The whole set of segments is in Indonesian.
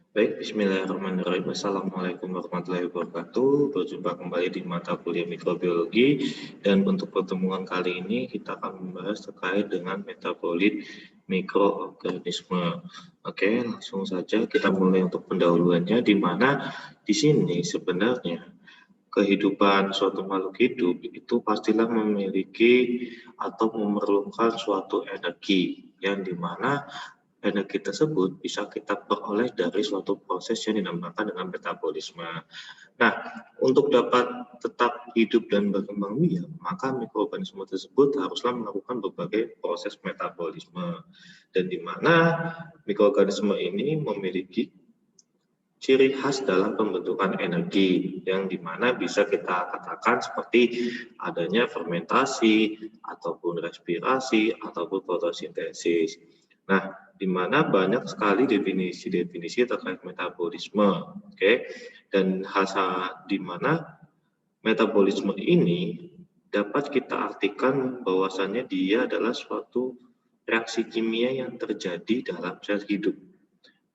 Baik, bismillahirrahmanirrahim. Assalamualaikum warahmatullahi wabarakatuh. Berjumpa kembali di mata kuliah mikrobiologi, dan untuk pertemuan kali ini kita akan membahas terkait dengan metabolit mikroorganisme. Oke, langsung saja kita mulai untuk pendahuluannya, di mana di sini sebenarnya kehidupan suatu makhluk hidup itu pastilah memiliki atau memerlukan suatu energi, yang dimana energi tersebut bisa kita peroleh dari suatu proses yang dinamakan dengan metabolisme. Nah, untuk dapat tetap hidup dan berkembang biak, maka mikroorganisme tersebut haruslah melakukan berbagai proses metabolisme, dan di mana mikroorganisme ini memiliki ciri khas dalam pembentukan energi, yang dimana bisa kita katakan seperti adanya fermentasi, ataupun respirasi, ataupun fotosintesis. Nah, di mana banyak sekali definisi-definisi terkait metabolisme, oke? Dan di mana metabolisme ini dapat kita artikan bahwasannya dia adalah suatu reaksi kimia yang terjadi dalam sel hidup.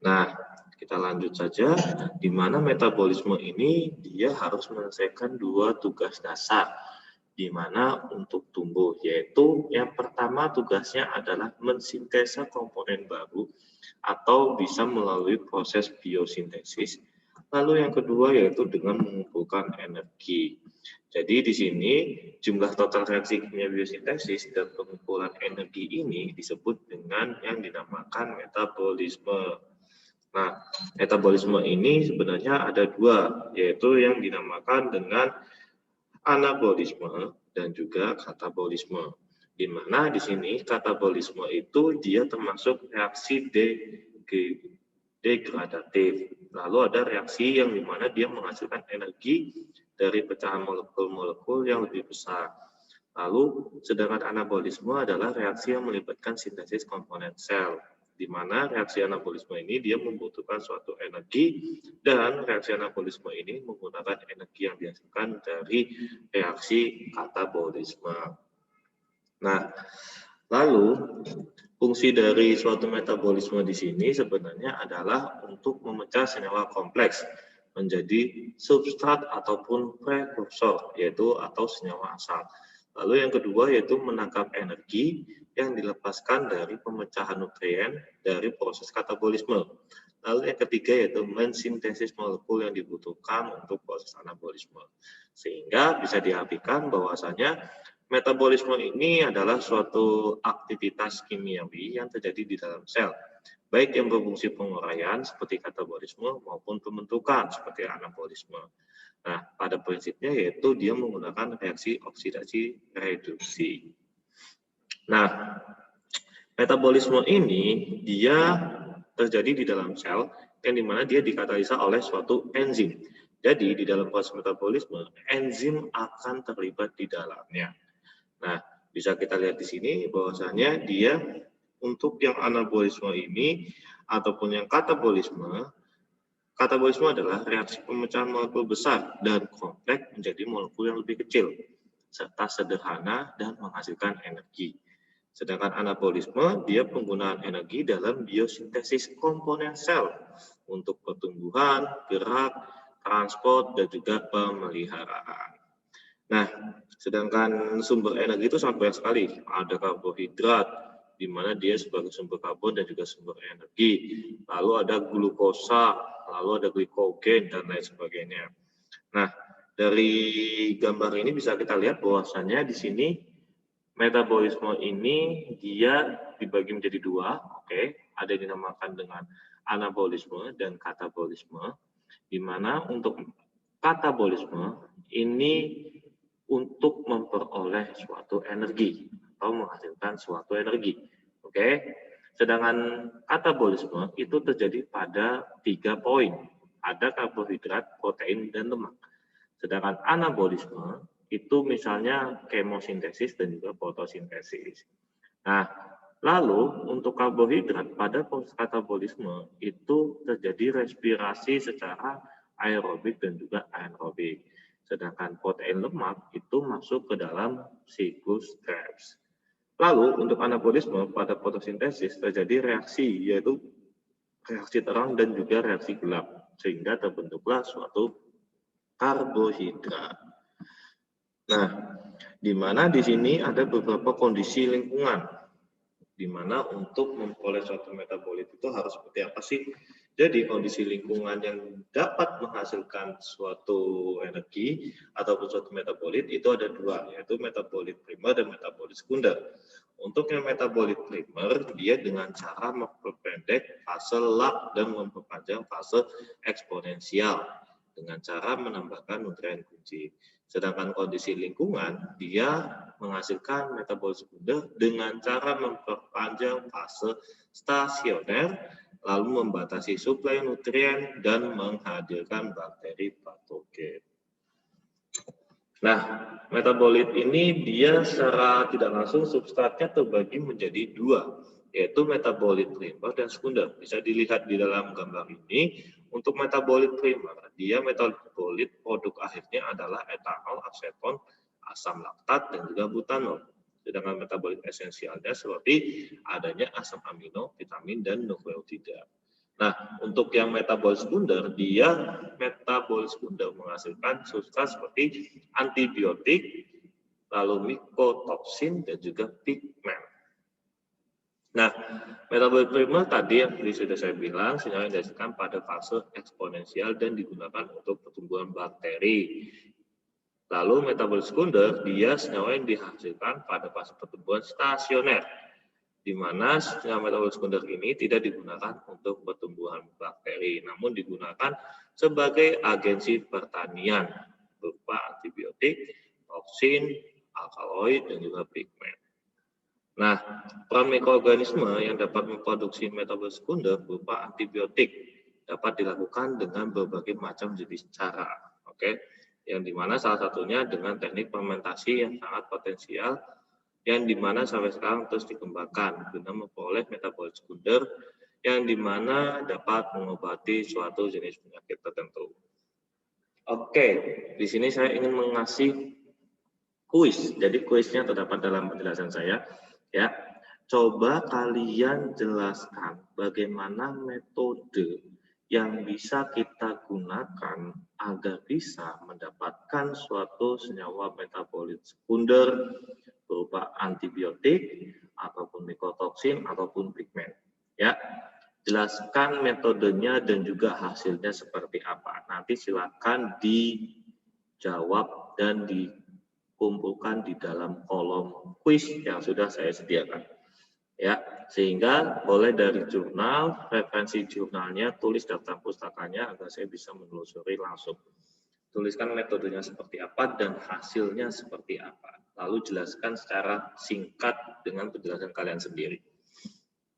Nah, kita lanjut saja, di mana metabolisme ini dia harus menyelesaikan dua tugas dasar, di mana untuk tumbuh, yaitu yang pertama tugasnya adalah mensintesa komponen baru atau bisa melalui proses biosintesis. Lalu yang kedua yaitu dengan mengumpulkan energi. Jadi di sini jumlah total reaksi kimia biosintesis dan pengumpulan energi ini disebut dengan yang dinamakan metabolisme. Nah, metabolisme ini sebenarnya ada dua, yaitu yang dinamakan dengan anabolisme dan juga katabolisme. Di mana di sini katabolisme itu dia termasuk reaksi degradatif. Lalu ada reaksi yang dimana dia menghasilkan energi dari pecahan molekul-molekul yang lebih besar. Lalu sedangkan anabolisme adalah reaksi yang melibatkan sintesis komponen sel, di mana reaksi anabolisme ini dia membutuhkan suatu energi, dan reaksi anabolisme ini menggunakan energi yang dihasilkan dari reaksi katabolisme. Nah, lalu fungsi dari suatu metabolisme di sini sebenarnya adalah untuk memecah senyawa kompleks menjadi substrat ataupun prekursor, yaitu atau senyawa asal. Lalu yang kedua yaitu menangkap energi yang dilepaskan dari pemecahan nutrien dari proses katabolisme. Lalu yang ketiga yaitu mensintesis molekul yang dibutuhkan untuk proses anabolisme. Sehingga bisa diartikan bahwasanya metabolisme ini adalah suatu aktivitas kimiawi yang terjadi di dalam sel, baik yang berfungsi penguraian seperti katabolisme maupun pembentukan seperti anabolisme. Nah, pada prinsipnya yaitu dia menggunakan reaksi oksidasi reduksi. Nah, metabolisme ini dia terjadi di dalam sel yang dimana dia dikatalisa oleh suatu enzim. Jadi di dalam proses metabolisme, enzim akan terlibat di dalamnya. Nah, bisa kita lihat di sini bahwasanya dia untuk yang anabolisme ini ataupun yang katabolisme adalah reaksi pemecahan molekul besar dan kompleks menjadi molekul yang lebih kecil, serta sederhana dan menghasilkan energi. Sedangkan anabolisme, dia penggunaan energi dalam biosintesis komponen sel untuk pertumbuhan, gerak, transport, dan juga pemeliharaan. Nah, sedangkan sumber energi itu sangat banyak sekali. Ada karbohidrat, di mana dia sebagai sumber karbon dan juga sumber energi. Lalu ada glukosa, lalu ada glikogen, dan lain sebagainya. Nah, dari gambar ini bisa kita lihat bahwasannya di sini metabolisme ini dia dibagi menjadi dua, oke. Ada yang dinamakan dengan anabolisme dan katabolisme, di mana untuk katabolisme ini untuk memperoleh suatu energi atau menghasilkan suatu energi. Oke. Sedangkan katabolisme itu terjadi pada 3 poin. Ada karbohidrat, protein, dan lemak. Sedangkan anabolisme itu misalnya kemosintesis dan juga fotosintesis. Nah, lalu untuk karbohidrat pada proses katabolisme itu terjadi respirasi secara aerobik dan juga anaerobik. Sedangkan protein lemak itu masuk ke dalam siklus Krebs. Lalu untuk anabolisme pada fotosintesis terjadi reaksi, yaitu reaksi terang dan juga reaksi gelap, sehingga terbentuklah suatu karbohidrat. Nah, di mana di sini ada beberapa kondisi lingkungan, di mana untuk memperoleh suatu metabolit itu harus seperti apa sih? Jadi kondisi lingkungan yang dapat menghasilkan suatu energi ataupun suatu metabolit itu ada dua, yaitu metabolit primer dan metabolit sekunder. Untuk yang metabolit primer, dia dengan cara memperpendek fase lap dan memperpanjang fase eksponensial dengan cara menambahkan nutrien kunci. Sedangkan kondisi lingkungan, dia menghasilkan metabolit sekunder dengan cara memperpanjang fase stasioner, lalu membatasi suplai nutrien dan menghadirkan bakteri patogen. Nah, metabolit ini dia secara tidak langsung substratnya terbagi menjadi dua, yaitu metabolit primer dan sekunder. Bisa dilihat di dalam gambar ini, untuk metabolit primer, dia metabolit produk akhirnya adalah etanol, aseton, asam laktat, dan juga butanol. Sedangkan metabolit esensialnya seperti adanya asam amino, vitamin, dan nukleotida. Nah, untuk yang metabolit sekunder, dia metabolit sekunder menghasilkan substrat seperti antibiotik, lalu mikotoksin, dan juga pigmen. Nah, metabolit primer tadi yang sudah saya bilang, senyawa yang dihasilkan pada fase eksponensial dan digunakan untuk pertumbuhan bakteri. Lalu metabolit sekunder, dia senyawa yang dihasilkan pada fase pertumbuhan stasioner, di mana senyawa metabolit sekunder ini tidak digunakan untuk pertumbuhan bakteri, namun digunakan sebagai agensi pertanian berupa antibiotik, toksin, alkaloid, dan juga pigmen. Nah, peran mikroorganisme yang dapat memproduksi metabolit sekunder berupa antibiotik dapat dilakukan dengan berbagai macam jenis cara, oke? Yang dimana salah satunya dengan teknik fermentasi yang sangat potensial, yang dimana sampai sekarang terus dikembangkan guna memperoleh metabolit sekunder yang dimana dapat mengobati suatu jenis penyakit tertentu. Oke, di sini saya ingin mengasih kuis. Jadi kuisnya terdapat dalam penjelasan saya. Ya, coba kalian jelaskan bagaimana metode yang bisa kita gunakan agar bisa mendapatkan suatu senyawa metabolit sekunder berupa antibiotik ataupun mikotoksin ataupun pigmen. Ya, jelaskan metodenya dan juga hasilnya seperti apa. Nanti silakan dijawab dan dikumpulkan di dalam kolom kuis yang sudah saya sediakan. Ya, sehingga boleh dari jurnal, referensi jurnalnya, tulis daftar pustakanya agar saya bisa menelusuri langsung. Tuliskan metodenya seperti apa dan hasilnya seperti apa. Lalu jelaskan secara singkat dengan penjelasan kalian sendiri.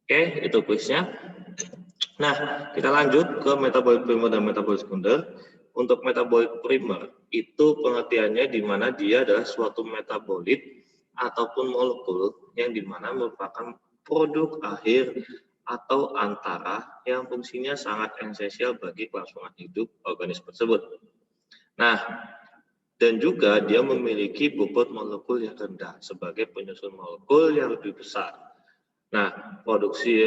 Oke, itu kuisnya. Nah, kita lanjut ke metabolit primer dan metabolit sekunder. Untuk metabolit primer, itu pengertiannya di mana dia adalah suatu metabolit ataupun molekul yang di mana merupakan produk akhir atau antara yang fungsinya sangat esensial bagi kelangsungan hidup organisme tersebut. Nah, dan juga dia memiliki bobot molekul yang rendah sebagai penyusun molekul yang lebih besar. Nah, produksi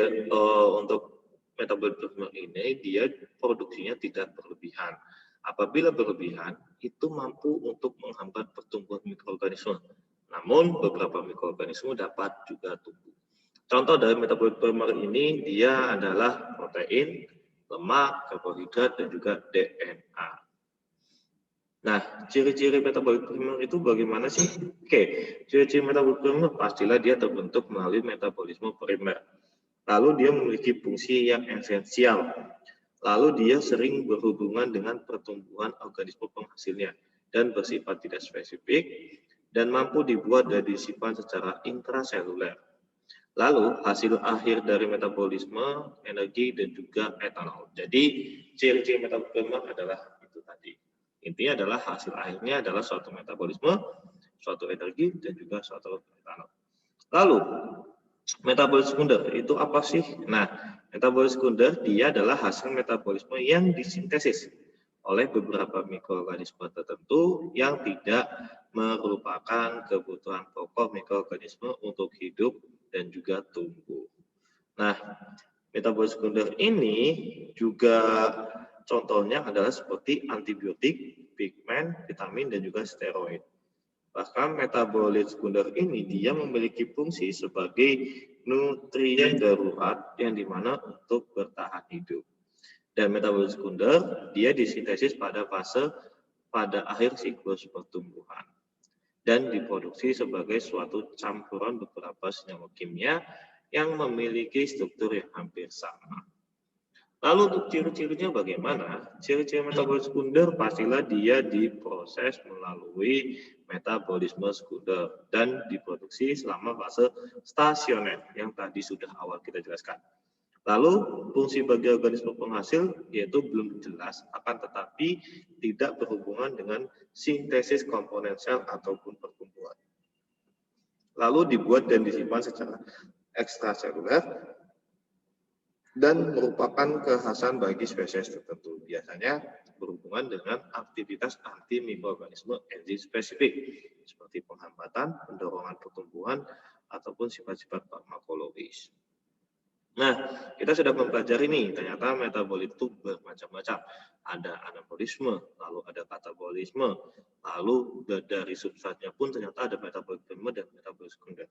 untuk metabolit primer ini dia produksinya tidak berlebihan. Apabila berlebihan, itu mampu untuk menghambat pertumbuhan mikroorganisme. Namun, beberapa mikroorganisme dapat juga tumbuh. Contoh dari metabolit primer ini, dia adalah protein, lemak, karbohidrat, dan juga DNA. Nah, ciri-ciri metabolit primer itu bagaimana sih? Oke, ciri-ciri metabolit primer pastilah dia terbentuk melalui metabolisme primer. Lalu dia memiliki fungsi yang esensial. Lalu dia sering berhubungan dengan pertumbuhan organisme penghasilnya dan bersifat tidak spesifik dan mampu dibuat dan disimpan secara intraseluler. Lalu hasil akhir dari metabolisme, energi, dan juga etanol. Jadi ciri-ciri metabolit primer adalah itu tadi. Intinya adalah hasil akhirnya adalah suatu metabolisme, suatu energi, dan juga suatu etanol. Lalu metabolit sekunder itu apa sih? Nah, metabolit sekunder dia adalah hasil metabolisme yang disintesis oleh beberapa mikroorganisme tertentu yang tidak merupakan kebutuhan pokok mikroorganisme untuk hidup dan juga tumbuh. Nah, Metabolit sekunder ini juga contohnya adalah seperti antibiotik, pigmen, vitamin, dan juga steroid. Bahkan metabolit sekunder ini dia memiliki fungsi sebagai nutrien darurat yang dimana untuk bertahan hidup. Dan metabolit sekunder dia disintesis pada akhir siklus pertumbuhan dan diproduksi sebagai suatu campuran beberapa senyawa kimia yang memiliki struktur yang hampir sama. Lalu untuk ciri-cirinya bagaimana? Ciri-ciri metabolit sekunder pastilah dia diproses melalui metabolisme sekunder dan diproduksi selama fase stasioner yang tadi sudah awal kita jelaskan. Lalu fungsi bagi organisme penghasil yaitu belum jelas, akan tetapi tidak berhubungan dengan sintesis komponen sel ataupun pertumbuhan. Lalu dibuat dan disimpan secara ekstraseluler dan merupakan kekhasan bagi spesies tertentu. Biasanya berhubungan dengan aktivitas antimikroorganisme enzim spesifik, seperti penghambatan, pendorongan pertumbuhan, ataupun sifat-sifat farmakologis. Nah, kita sudah mempelajari nih, ternyata metabolit itu bermacam-macam. Ada anabolisme, lalu ada katabolisme, lalu dari substratnya pun ternyata ada metabolit primer dan metabolit sekunder.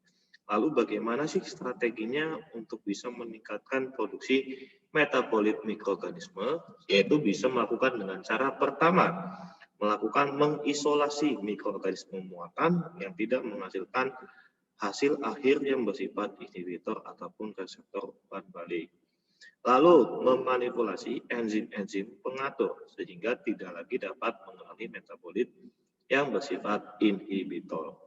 Lalu bagaimana sih strateginya untuk bisa meningkatkan produksi metabolit mikroorganisme? Yaitu bisa melakukan dengan cara pertama, melakukan mengisolasi mikroorganisme muatan yang tidak menghasilkan hasil akhir yang bersifat inhibitor ataupun reseptor umpan balik. Lalu memanipulasi enzim-enzim pengatur sehingga tidak lagi dapat mengalami metabolit yang bersifat inhibitor.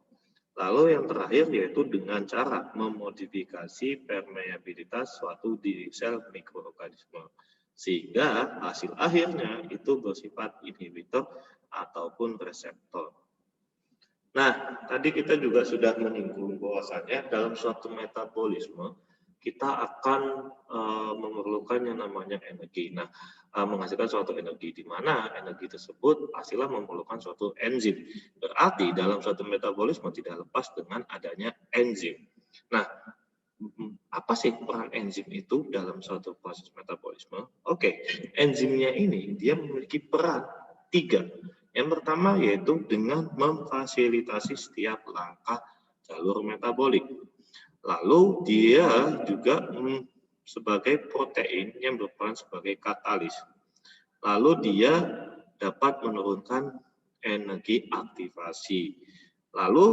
Lalu yang terakhir yaitu dengan cara memodifikasi permeabilitas suatu diri sel mikroorganisme sehingga hasil akhirnya itu bersifat inhibitor ataupun reseptor. Nah, tadi kita juga sudah menyinggung bahwasannya dalam suatu metabolisme kita akan memerlukan yang namanya energi. Nah, menghasilkan suatu energi di mana energi tersebut pastilah memerlukan suatu enzim. Berarti dalam suatu metabolisme tidak lepas dengan adanya enzim. Nah, apa sih peran enzim itu dalam suatu proses metabolisme? Oke, enzimnya ini dia memiliki peran 3. Yang pertama yaitu dengan memfasilitasi setiap langkah jalur metabolik. Lalu dia juga sebagai protein yang berperan sebagai katalis. Lalu dia dapat menurunkan energi aktivasi. Lalu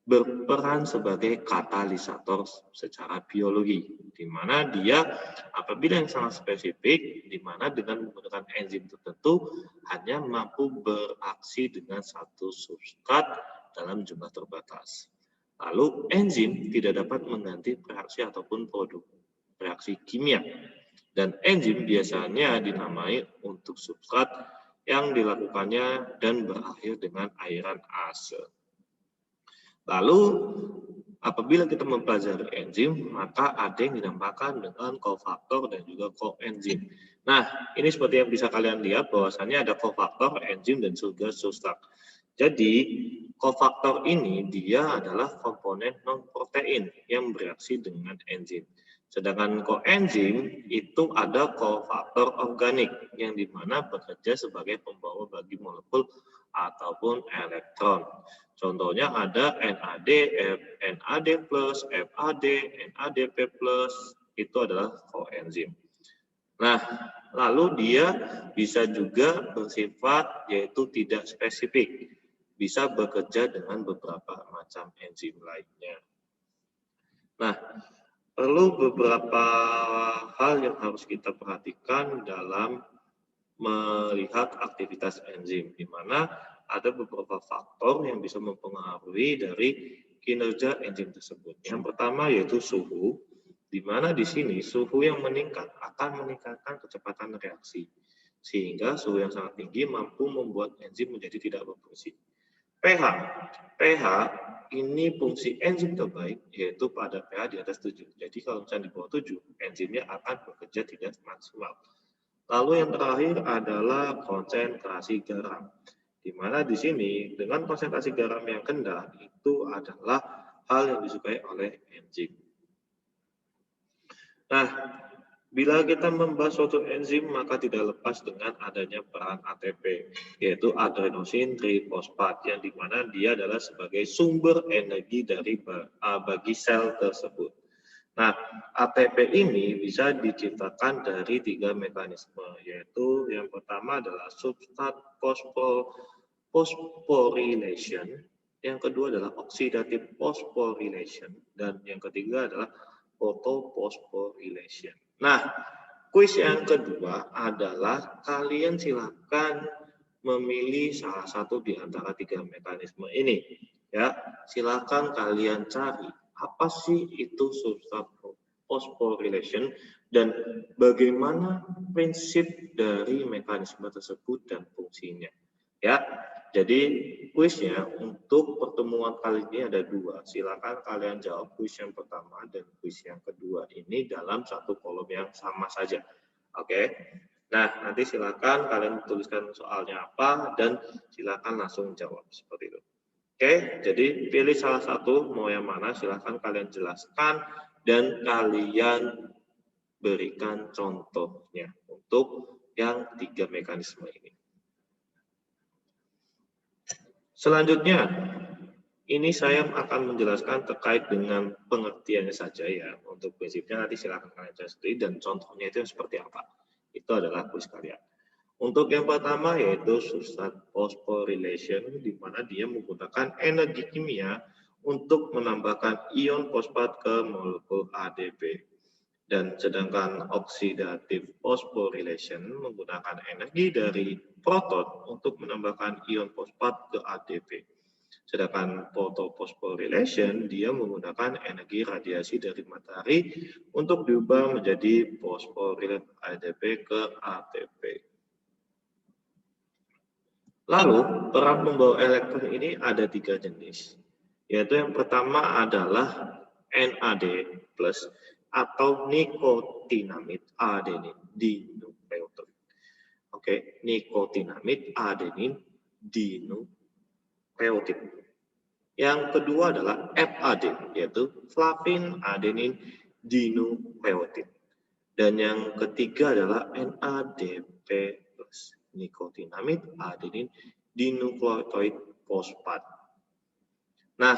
berperan sebagai katalisator secara biologi, di mana dia apabila yang sangat spesifik, di mana dengan menggunakan enzim tertentu hanya mampu beraksi dengan satu substrat dalam jumlah terbatas. Lalu enzim tidak dapat mengganti reaksi ataupun produk reaksi kimia, dan enzim biasanya dinamai untuk substrat yang dilakukannya dan berakhir dengan airan ase. Lalu apabila kita mempelajari enzim, maka ada yang dinamakan dengan kofaktor dan juga koenzim. Nah, ini seperti yang bisa kalian lihat bahwasannya ada kofaktor, enzim, dan juga substrat. Jadi, kofaktor ini dia adalah komponen non-protein yang bereaksi dengan enzim. Sedangkan koenzim itu ada kofaktor organik yang dimana bekerja sebagai pembawa bagi molekul ataupun elektron. Contohnya ada NAD, NAD+, FAD, NADP+, itu adalah koenzim. Nah, lalu dia bisa juga bersifat yaitu tidak spesifik, bisa bekerja dengan beberapa macam enzim lainnya. Nah, perlu beberapa hal yang harus kita perhatikan dalam melihat aktivitas enzim, di mana ada beberapa faktor yang bisa mempengaruhi dari kinerja enzim tersebut. Yang pertama yaitu suhu, di mana di sini suhu yang meningkat akan meningkatkan kecepatan reaksi, sehingga suhu yang sangat tinggi mampu membuat enzim menjadi tidak berfungsi. pH ini fungsi enzim terbaik yaitu pada pH di atas 7. Jadi kalau misalnya di bawah 7, enzimnya akan bekerja tidak maksimal. Lalu yang terakhir adalah konsentrasi garam. Di mana di sini dengan konsentrasi garam yang rendah itu adalah hal yang disukai oleh enzim. Nah, bila kita membahas suatu enzim, maka tidak lepas dengan adanya peran ATP, yaitu adenosin trifosfat, yang dimana dia adalah sebagai sumber energi dari bagi sel tersebut. Nah, ATP ini bisa diciptakan dari 3 mekanisme, yaitu yang pertama adalah substrat phosphorylation, yang kedua adalah oxidative phosphorylation, dan yang ketiga adalah photophosphorylation. Nah, kuis yang kedua adalah kalian silakan memilih salah satu di antara 3 mekanisme ini. Ya, silakan kalian cari apa sih itu substrat phosphorylation dan bagaimana prinsip dari mekanisme tersebut dan fungsinya. Ya, jadi kuisnya untuk pertemuan kali ini ada 2. Silakan kalian jawab kuis yang pertama dan kuis yang kedua ini dalam satu kolom yang sama saja. Oke. Nah, nanti silakan kalian tuliskan soalnya apa dan silakan langsung jawab seperti itu. Oke, jadi pilih salah satu, mau yang mana silakan kalian jelaskan dan kalian berikan contohnya untuk yang 3 mekanisme ini. Selanjutnya, ini saya akan menjelaskan terkait dengan pengertiannya saja ya. Untuk prinsipnya nanti silakan kalian cari sendiri dan contohnya itu seperti apa. Itu adalah kuis kalian. Untuk yang pertama yaitu substrat phosphorylation, di mana dia menggunakan energi kimia untuk menambahkan ion fosfat ke molekul ADP. Dan sedangkan oxidative phosphorylation menggunakan energi dari proton untuk menambahkan ion fosfat ke ADP. Sedangkan photophosphorylation dia menggunakan energi radiasi dari matahari untuk diubah menjadi fosforilat ADP ke ATP. Lalu, peran membawa elektron ini ada 3 jenis, yaitu yang pertama adalah NAD+, atau nikotinamid adenin dinukleotid. Oke, nikotinamid adenin dinukleotid. Yang kedua adalah FAD, yaitu flavin adenin dinukleotid. Dan yang ketiga adalah NADP+, nikotinamid adenin dinukleotid fosfat. Nah,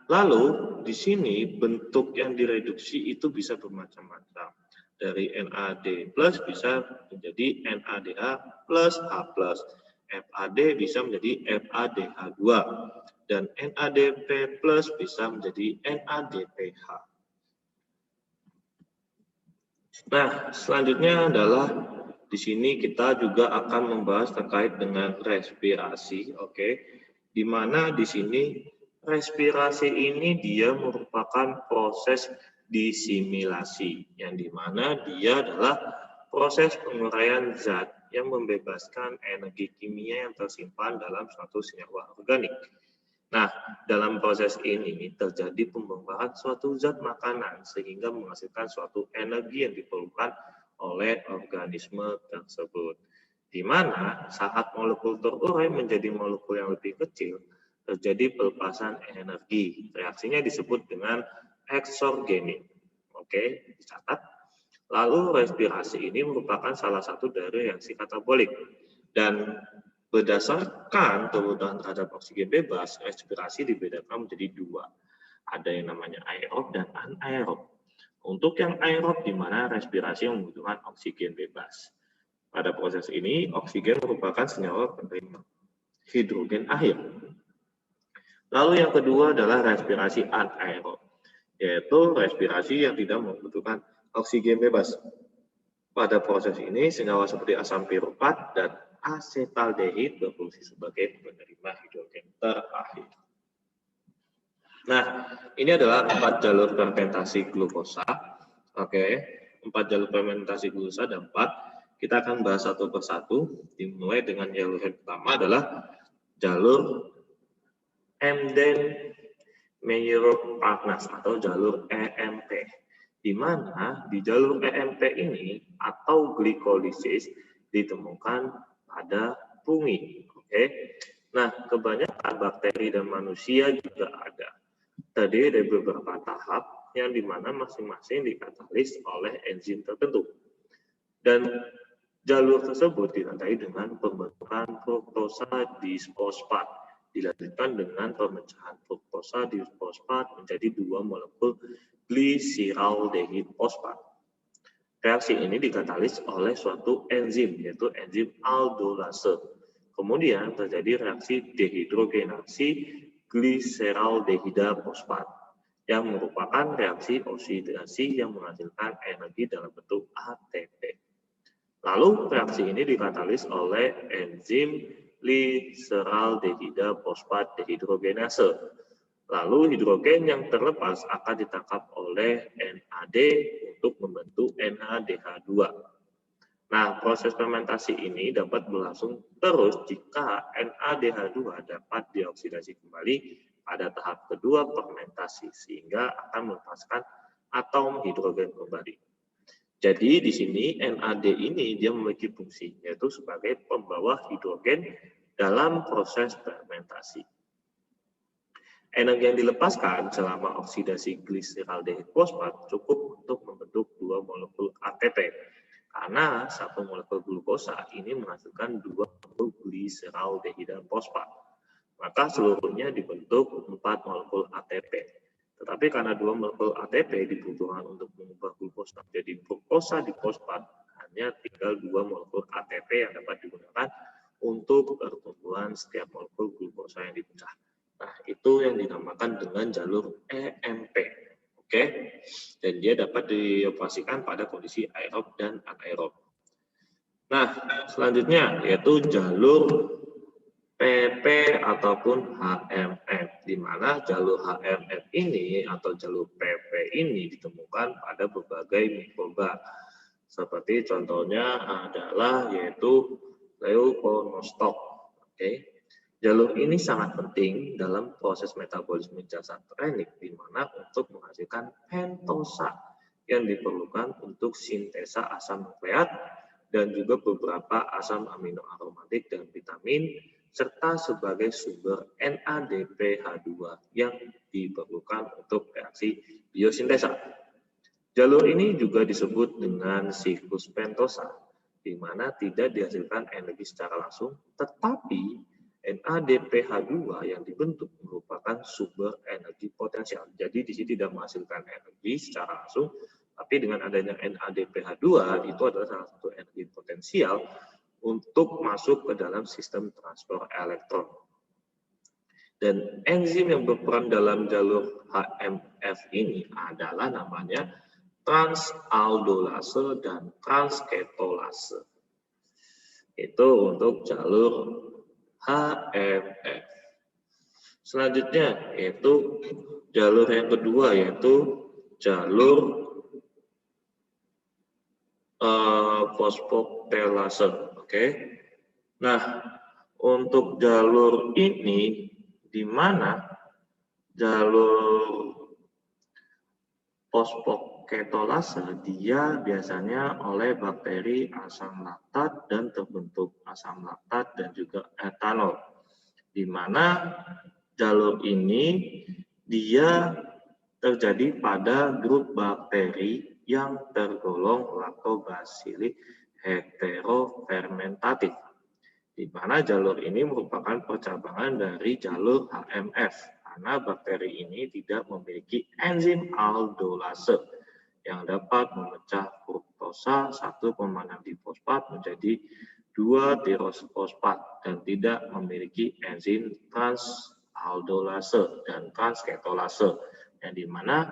lalu di sini bentuk yang direduksi itu bisa bermacam-macam. Dari NAD+ bisa menjadi NADH plus H+, FAD bisa menjadi FADH2, dan NADP+ bisa menjadi NADPH. Nah, selanjutnya adalah di sini kita juga akan membahas terkait dengan respirasi, oke? Di mana di sini respirasi ini dia merupakan proses disimilasi, yang dimana dia adalah proses penguraian zat yang membebaskan energi kimia yang tersimpan dalam suatu senyawa organik. Nah, dalam proses ini terjadi pembakaran suatu zat makanan sehingga menghasilkan suatu energi yang diperlukan oleh organisme tersebut. Di mana saat molekul terurai menjadi molekul yang lebih kecil, terjadi pelepasan energi. Reaksinya disebut dengan eksogenik. Oke, dicatat. Lalu respirasi ini merupakan salah satu dari reaksi katabolik. Dan berdasarkan kebutuhan terhadap oksigen bebas, respirasi dibedakan menjadi 2. Ada yang namanya aerob dan anaerob. Untuk yang aerob di mana respirasi membutuhkan oksigen bebas. Pada proses ini, oksigen merupakan senyawa penerima hidrogen akhir. Lalu yang kedua adalah respirasi anaerob, yaitu respirasi yang tidak membutuhkan oksigen bebas. Pada proses ini, senyawa seperti asam piruvat dan asetaldehid berfungsi sebagai penerima hidrogen terakhir. Nah, ini adalah 4 jalur fermentasi glukosa. Oke, 4 jalur fermentasi glukosa ada 4. Kita akan bahas satu persatu. Dimulai dengan jalur yang pertama adalah jalur Embden-Meyerow-Parnas atau jalur EMP. Di mana di jalur EMP ini atau glikolisis ditemukan pada fungi. Oke. Nah, kebanyakan bakteri dan manusia juga ada. Tadi ada beberapa tahap. yang dimana masing-masing dikatalis oleh enzim tertentu. Dan jalur tersebut ditandai dengan pembentukan fruktosa disfosfat, dilanjutkan dengan pemecahan fruktosa disfosfat menjadi 2 molekul glisiraldehid fosfat. Reaksi ini dikatalis oleh suatu enzim, yaitu enzim aldolase. Kemudian terjadi reaksi dehidrogenasi gliseraldehida fosfat, yang merupakan reaksi oksidasi yang menghasilkan energi dalam bentuk ATP. Lalu reaksi ini dikatalis oleh enzim gliseraldehida fosfat dehidrogenase. Lalu hidrogen yang terlepas akan ditangkap oleh NAD untuk membentuk NADH2. Nah, proses fermentasi ini dapat berlangsung terus jika NADH2 dapat dioksidasi kembali pada tahap kedua fermentasi, sehingga akan melepaskan atom hidrogen kembali. Jadi di sini NAD ini dia memiliki fungsi, yaitu sebagai pembawa hidrogen dalam proses fermentasi. Energi yang dilepaskan selama oksidasi gliseraldehid fosfat cukup untuk membentuk 2 molekul ATP, karena 1 molekul glukosa ini menghasilkan 2 molekul gliseraldehida fosfat. Maka seluruhnya dibentuk 4 molekul ATP. Tetapi karena 2 molekul ATP dibutuhkan untuk mengubah glukosa menjadi fruktosa disfosfat, hanya tinggal 2 molekul ATP yang dapat digunakan untuk pertumbuhan setiap molekul glukosa yang dipecah. Nah, itu yang dinamakan dengan jalur EMP. Oke. Dan dia dapat dioperasikan pada kondisi aerob dan anaerob. Nah, selanjutnya yaitu jalur PP ataupun HMF, di mana jalur HMF ini atau jalur PP ini ditemukan pada berbagai mikroba. Seperti contohnya adalah yaitu Leuconostoc. Oke. Jalur ini sangat penting dalam proses metabolisme jasad renik, di mana untuk menghasilkan pentosa yang diperlukan untuk sintesa asam nukleat dan juga beberapa asam amino aromatik dan vitamin, serta sebagai sumber NADPH2 yang diperlukan untuk reaksi biosintesa. Jalur ini juga disebut dengan siklus pentosa, di mana tidak dihasilkan energi secara langsung, tetapi NADPH2 yang dibentuk merupakan sumber energi potensial. Jadi di sini tidak menghasilkan energi secara langsung, tapi dengan adanya NADPH2 itu adalah salah satu energi potensial untuk masuk ke dalam sistem transfer elektron. Dan enzim yang berperan dalam jalur HMF ini adalah namanya transaldolase dan transketolase. Itu untuk jalur HMF. Selanjutnya yaitu jalur yang kedua, yaitu jalur fosfotelase. Oke. Nah, untuk jalur ini di mana jalur fosfoketolase dia biasanya oleh bakteri asam laktat dan terbentuk asam laktat dan juga etanol. Di mana jalur ini dia terjadi pada grup bakteri yang tergolong lactobacillus heterofermentatif, di mana jalur ini merupakan percabangan dari jalur HMF, karena bakteri ini tidak memiliki enzim aldolase yang dapat memecah fruktosa 1,6 difosfat menjadi 2 tirosfosfat dan tidak memiliki enzim transaldolase dan transketolase, yang dimana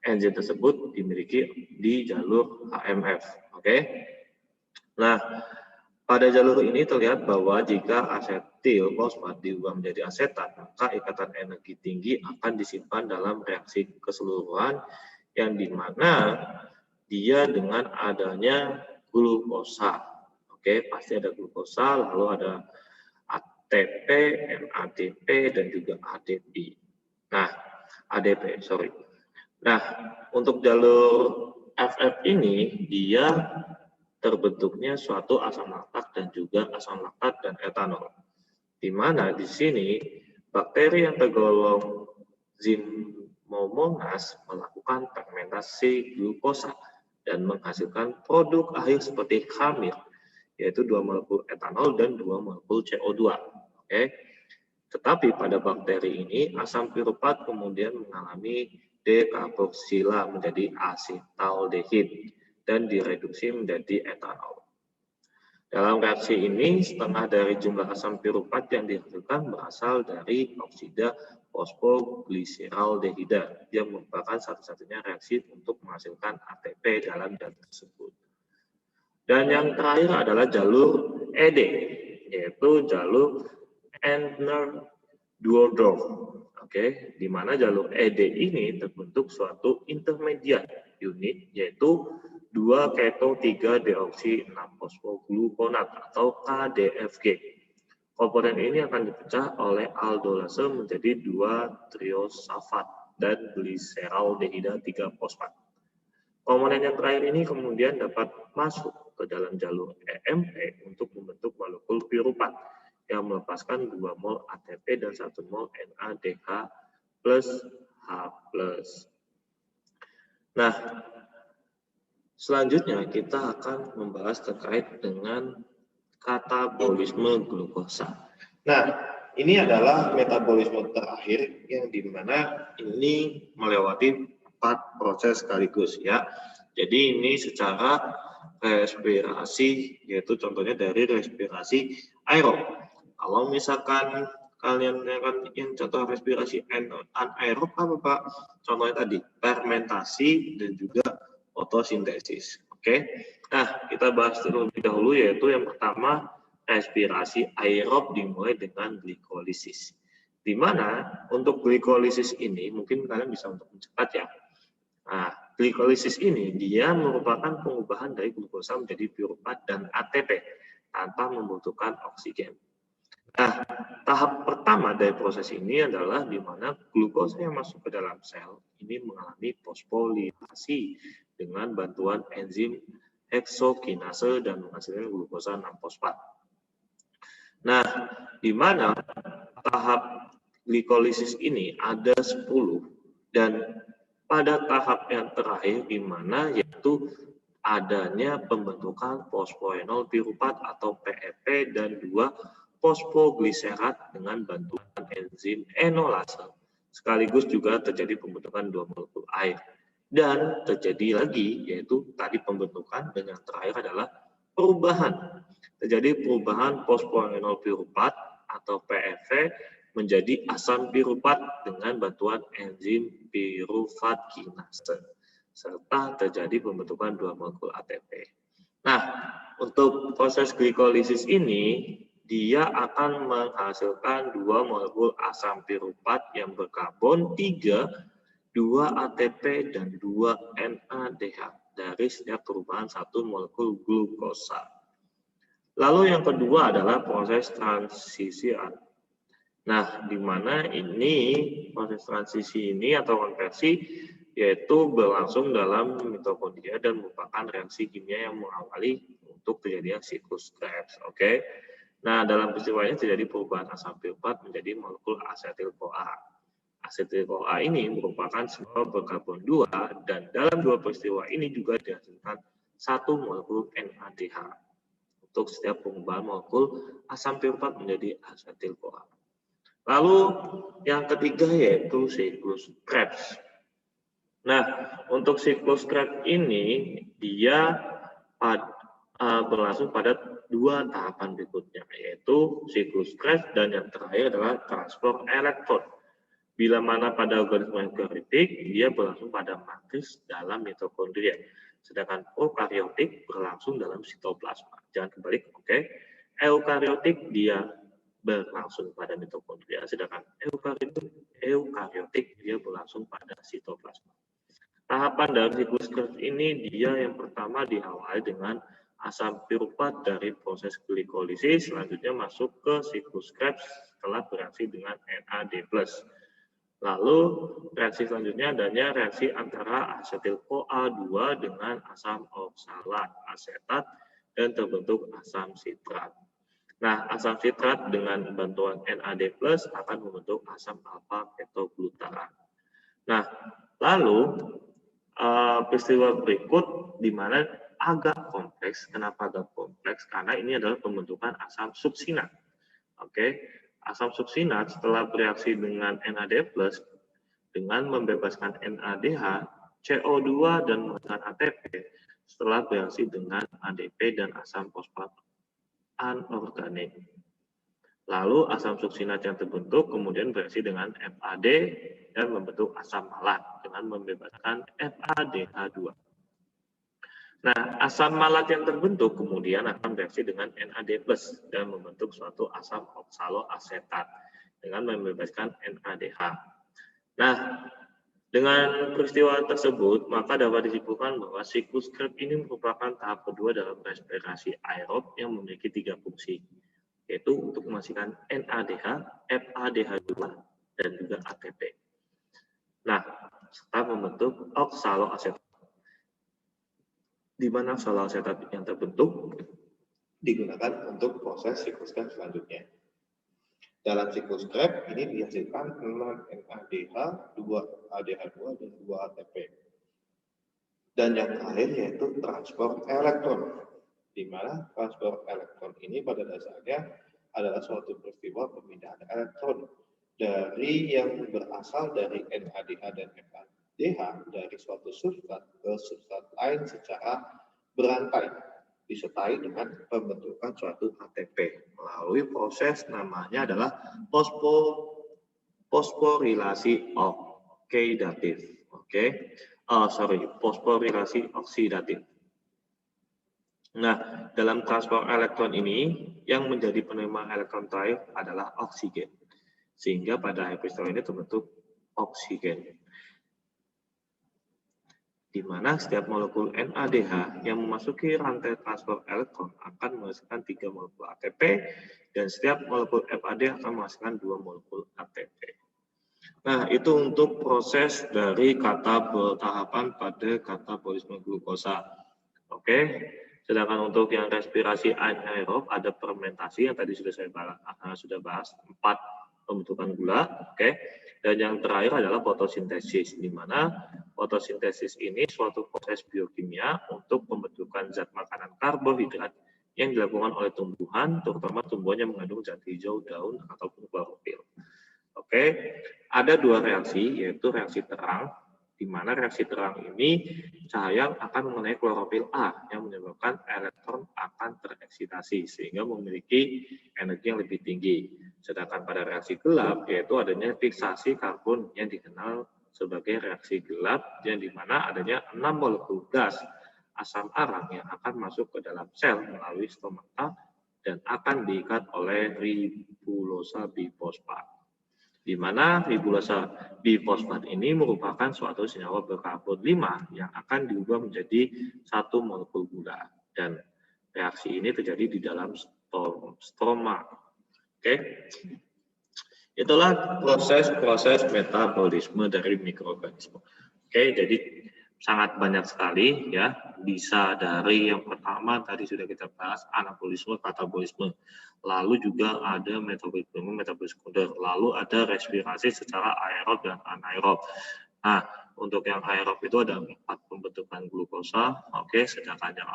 enzim tersebut dimiliki di jalur HMF. Oke. Nah, pada jalur ini terlihat bahwa jika asetil fosfat diubah menjadi asetat, maka ikatan energi tinggi akan disimpan dalam reaksi keseluruhan, yang dimana dia dengan adanya glukosa. Oke, pasti ada glukosa, lalu ada ATP, NADP, dan juga ADP. Nah, ADP, sorry. Nah, untuk jalur FF ini, dia terbentuknya suatu asam laktat dan juga asam laktat dan etanol. Di mana di sini bakteri yang tergolong Mononas melakukan fermentasi glukosa dan menghasilkan produk akhir seperti khamir, yaitu 2 molekul etanol dan 2 molekul CO2. Oke. Tetapi pada bakteri ini, asam piruvat kemudian mengalami dekarboksila menjadi asetaldehid dan direduksi menjadi etanol. Dalam reaksi ini, setengah dari jumlah asam piruvat yang dihasilkan berasal dari oksida fosfogliseraldehida yang merupakan satu-satunya reaksi untuk menghasilkan ATP dalam zat tersebut. Dan yang terakhir adalah jalur ED, yaitu jalur Entner-Duodorf. Oke, di mana jalur ED ini terbentuk suatu intermediat unit, yaitu 2-keto-3-deoksi-6-fosfogluconat atau KDFG. Komponen ini akan dipecah oleh aldolase menjadi 2-triosafat dan gliseraldehida 3-fosfat. Komponen yang terakhir ini kemudian dapat masuk ke dalam jalur EMP untuk membentuk molekul piruvat yang melepaskan 2 mol ATP dan 1 mol NADH plus H+. Nah, selanjutnya kita akan membahas terkait dengan katabolisme glukosa. Nah, ini adalah metabolisme terakhir yang dimana ini melewati 4 proses sekaligus ya. Jadi ini secara respirasi, yaitu contohnya dari respirasi aerob. Kalau misalkan kalian yang contoh respirasi anaerob apa Pak? Contohnya tadi fermentasi dan juga fotosintesis. Oke. Nah, kita bahas terlebih dahulu yaitu yang pertama respirasi aerob dimulai dengan glikolisis. Di mana untuk glikolisis ini mungkin kalian bisa untuk mencatat ya. Nah, glikolisis ini dia merupakan pengubahan dari glukosa menjadi piruvat dan ATP tanpa membutuhkan oksigen. Nah, tahap pertama dari proses ini adalah di mana glukosa yang masuk ke dalam sel ini mengalami fosfolipasi dengan bantuan enzim heksokinase dan menghasilkan glukosa 6-fosfat. Nah, di mana tahap glikolisis ini ada 10 dan pada tahap yang terakhir di mana yaitu adanya pembentukan fosfoenol piruvat atau PEP dan 2 fosfogliserat dengan bantuan enzim enolase. Sekaligus juga terjadi pembentukan 2 molekul air. Dan terjadi lagi, yaitu tadi pembentukan dan yang terakhir adalah perubahan. Terjadi perubahan fosfoenol piruvat atau PEP menjadi asam piruvat dengan bantuan enzim piruvat kinase. Serta terjadi pembentukan 2 molekul ATP. Nah, untuk proses glikolisis ini, dia akan menghasilkan 2 molekul asam piruvat yang berkarbon 3, 2 ATP, dan 2 NADH dari setiap perubahan 1 molekul glukosa. Lalu yang kedua adalah proses transisi. Nah, di mana ini proses transisi ini atau konversi yaitu berlangsung dalam mitokondria dan merupakan reaksi kimia yang mengawali untuk terjadinya siklus Krebs. Oke. Nah, dalam peristiwanya terjadi perubahan asam piruvat menjadi molekul asetil-CoA. Asetil-CoA ini merupakan sebuah berkarbon 2 dan dalam 2 peristiwa ini juga dihasilkan 1 molekul NADH untuk setiap perubahan molekul asam piruvat menjadi asetil-CoA. Lalu yang ketiga yaitu siklus Krebs. Nah, untuk siklus Krebs ini dia berlangsung pada 2 tahapan berikutnya, yaitu siklus Krebs dan yang terakhir adalah transfer elektron. Bila mana pada organisme eukariotik, dia berlangsung pada matris dalam mitokondria. Sedangkan prokaryotik berlangsung dalam sitoplasma. Jangan kebalik, oke? Eukariotik dia berlangsung pada mitokondria, sedangkan eukariotik dia berlangsung pada sitoplasma. Tahapan dalam siklus Krebs ini dia yang pertama diawali dengan asam piruvat dari proses glikolisis, selanjutnya masuk ke siklus Krebs setelah bereaksi dengan NAD+. Lalu reaksi selanjutnya adanya reaksi antara asetil-CoA2 dengan asam oksalat asetat dan terbentuk asam sitrat. Nah, asam sitrat dengan bantuan NAD+ akan membentuk asam alfa-ketoglutarat. Nah, lalu peristiwa berikut di mana agak kompleks. Kenapa agak kompleks? Karena ini adalah pembentukan asam suksinat. Oke, asam suksinat setelah bereaksi dengan NAD+ dengan membebaskan NADH, CO2 dan menghasilkan ATP setelah bereaksi dengan ADP dan asam fosfat anorganik. Lalu asam suksinat yang terbentuk kemudian bereaksi dengan FAD dan membentuk asam malat dengan membebaskan FADH2. Nah, asam malat yang terbentuk kemudian akan bereaksi dengan NAD+ dan membentuk suatu asam oksaloasetat dengan membebaskan NADH. Nah, dengan peristiwa tersebut, maka dapat disimpulkan bahwa siklus Krebs ini merupakan tahap kedua dalam respirasi aerob yang memiliki 3 fungsi, yaitu untuk menghasilkan NADH, FADH2, dan juga ATP. Nah, serta membentuk oksaloasetat. Di mana oksaloasetat yang terbentuk digunakan untuk proses siklus Krebs selanjutnya. Dalam siklus Krebs ini dihasilkan 6 NADH, 2 ADH2, dan 2 ATP. Dan yang terakhir yaitu transport elektron, di mana transport elektron ini pada dasarnya adalah suatu peristiwa pemindahan elektron dari yang berasal dari NADH dan FADH dari suatu substrat ke substrat lain secara berantai, disertai dengan pembentukan suatu ATP melalui proses namanya adalah fosforilasi oksidatif. Fosforilasi oksidatif. Nah, dalam transport elektron ini yang menjadi penerima elektron terakhir adalah oksigen. Sehingga pada peristiwa ini terbentuk oksigen. Di mana setiap molekul NADH yang memasuki rantai transport elektron akan menghasilkan 3 molekul ATP dan setiap molekul FAD akan menghasilkan 2 molekul ATP. Nah, itu untuk proses dari katabolisme pada katabolisme glukosa. Oke. Sedangkan untuk yang respirasi anaerob ada fermentasi yang tadi sudah saya bahas 4 pembentukan gula, oke. Dan yang terakhir adalah fotosintesis, di mana fotosintesis ini suatu proses biokimia untuk pembentukan zat makanan karbohidrat yang dilakukan oleh tumbuhan, terutama tumbuhan yang mengandung zat hijau, daun, ataupun klorofil. Oke, ada 2 reaksi, yaitu reaksi terang, di mana reaksi terang ini cahaya akan mengenai klorofil A yang menyebabkan elektron akan tereksitasi sehingga memiliki energi yang lebih tinggi. Sedangkan pada reaksi gelap yaitu adanya fiksasi karbon yang dikenal sebagai reaksi gelap yang dimana adanya 6 molekul gas asam arang yang akan masuk ke dalam sel melalui stomata dan akan diikat oleh ribulosa bifosfat. Di mana ribulosa bifosfat ini merupakan suatu senyawa berkarbon 5 yang akan diubah menjadi 1 molekul gula. Dan reaksi ini terjadi di dalam stroma. Oke. Itulah proses-proses metabolisme dari mikroorganisme. Oke, jadi sangat banyak sekali ya, bisa dari yang pertama tadi sudah kita bahas anabolisme, katabolisme, lalu juga ada metabolisme sekunder, lalu ada respirasi secara aerob dan anaerob. Nah, untuk yang aerob itu ada 4 pembentukan glukosa, oke, sedangkan yang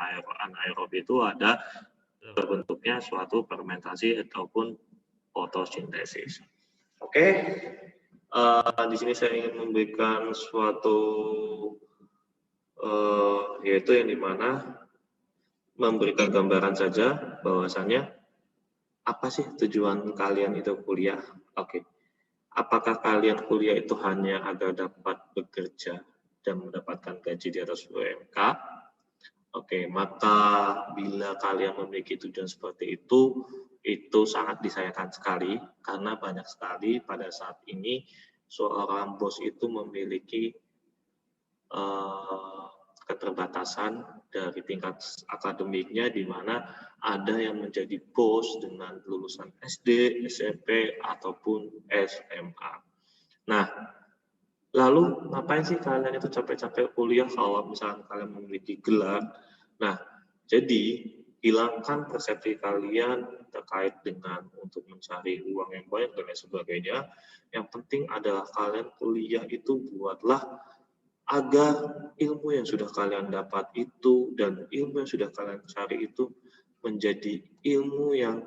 anaerob itu ada bentuknya suatu fermentasi ataupun fotosintesis. Oke, di sini saya ingin memberikan suatu yaitu yang dimana memberikan gambaran saja bahwasannya apa sih tujuan kalian itu kuliah? Oke, apakah kalian kuliah itu hanya agar dapat bekerja dan mendapatkan gaji di atas UMK? Oke, maka bila kalian memiliki tujuan seperti itu sangat disayangkan sekali karena banyak sekali pada saat ini seorang bos itu memiliki keterbatasan dari tingkat akademiknya di mana ada yang menjadi bos dengan lulusan SD, SMP, ataupun SMA. Nah, lalu ngapain sih kalian itu capek-capek kuliah kalau misalnya kalian memiliki gelar? Nah, jadi hilangkan persepsi kalian terkait dengan untuk mencari uang yang banyak dan lain sebagainya. Yang penting adalah kalian kuliah itu buatlah agar ilmu yang sudah kalian dapat itu dan ilmu yang sudah kalian cari itu menjadi ilmu yang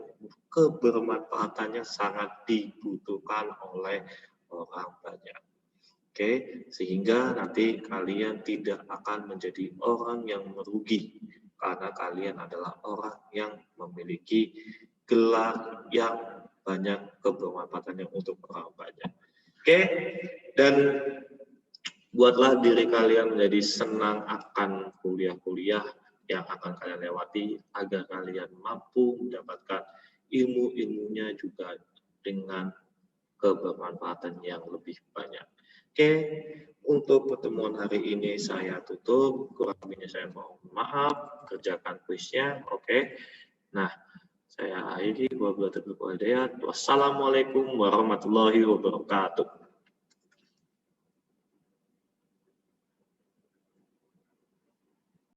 kebermanfaatannya sangat dibutuhkan oleh orang banyak. Oke, sehingga nanti kalian tidak akan menjadi orang yang merugi karena kalian adalah orang yang memiliki gelar yang banyak kebermanfaatannya untuk orang banyak. Oke, dan buatlah diri kalian menjadi senang akan kuliah-kuliah yang akan kalian lewati agar kalian mampu mendapatkan ilmu-ilmunya juga dengan kebermanfaatan yang lebih banyak. Oke, untuk pertemuan hari ini saya tutup. Kurang lebihnya saya mohon maaf. Kerjakan kuisnya. Oke. Nah, saya akhiri. Wassalamualaikum warahmatullahi wabarakatuh.